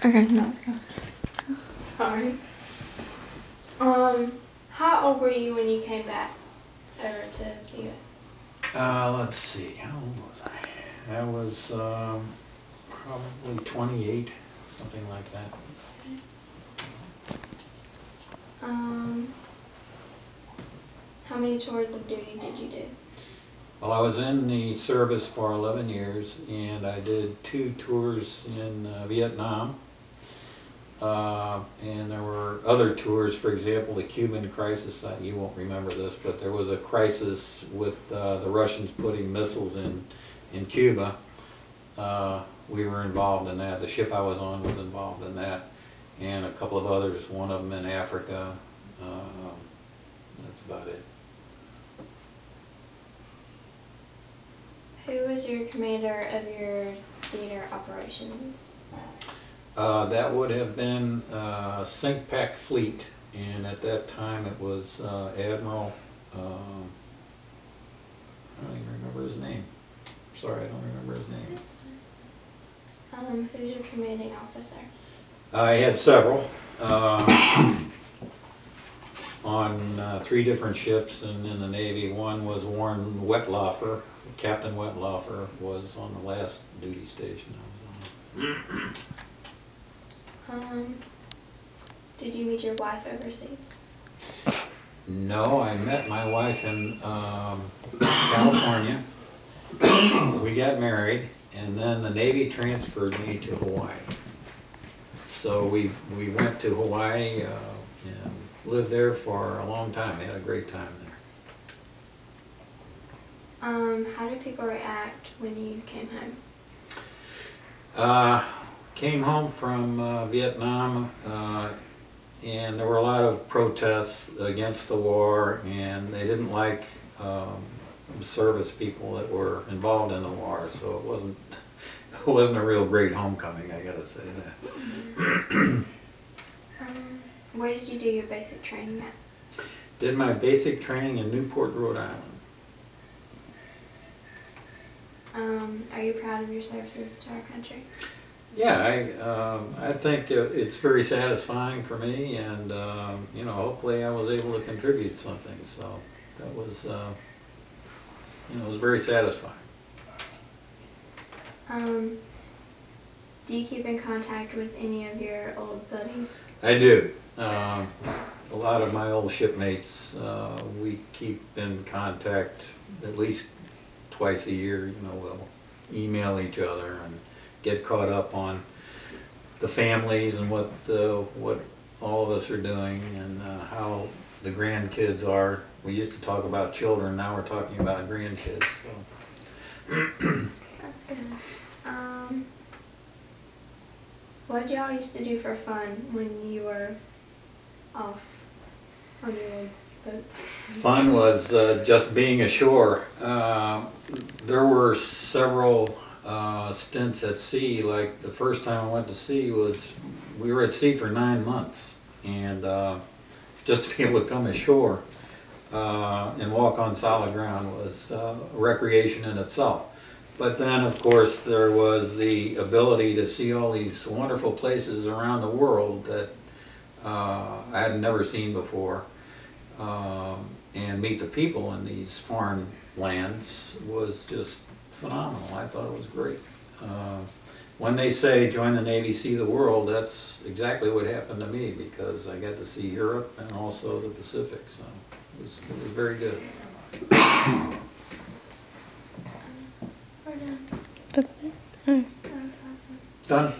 Okay, no, let's go. Sorry. How old were you when you came back over to the U.S.? Let's see, how old was I? I was probably 28, something like that. How many tours of duty did you do? Well, I was in the service for 11 years, and I did 2 tours in Vietnam. And there were other tours, for example, the Cuban crisis. You won't remember this, but there was a crisis with the Russians putting missiles in Cuba. We were involved in that. The ship I was on was involved in that, and a couple of others, one of them in Africa. That's about it. Who was your commander of your theater operations? That would have been Sink-Pack Fleet, and at that time it was Admiral, I don't even remember his name. Sorry, I don't remember his name. Who's your commanding officer? I had several on 3 different ships and in the Navy. One was Warren Wetlaufer. Captain Wetlaufer was on the last duty station I was on. Did you meet your wife overseas? No, I met my wife in California. We got married, and then the Navy transferred me to Hawaii. So we went to Hawaii and lived there for a long time. We had a great time there. How did people react when you came home? Came home from Vietnam, and there were a lot of protests against the war, and they didn't like service people that were involved in the war, so it wasn't a real great homecoming, I gotta say that. Where did you do your basic training at? Did my basic training in Newport, Rhode Island. Are you proud of your services to our country? Yeah, I think it's very satisfying for me, and you know, hopefully I was able to contribute something. So that was, you know, it was very satisfying. Do you keep in contact with any of your old buddies? I do. A lot of my old shipmates, we keep in contact at least twice a year. You know, we'll email each other and get caught up on the families and what all of us are doing, and how the grandkids are. We used to talk about children, now we're talking about grandkids. So. That's good. What did y'all used to do for fun when you were off on your old boats? Fun was just being ashore. There were several stints at sea. Like the first time I went to sea was, we were at sea for 9 months, and just to be able to come ashore and walk on solid ground was recreation in itself. But then, of course, there was the ability to see all these wonderful places around the world that I had never seen before, and meet the people in these foreign lands was just phenomenal. I thought it was great. When they say join the Navy, see the world, that's exactly what happened to me, because I got to see Europe and also the Pacific, so it was very good. We're done. That's it. Oh. That was awesome. Done.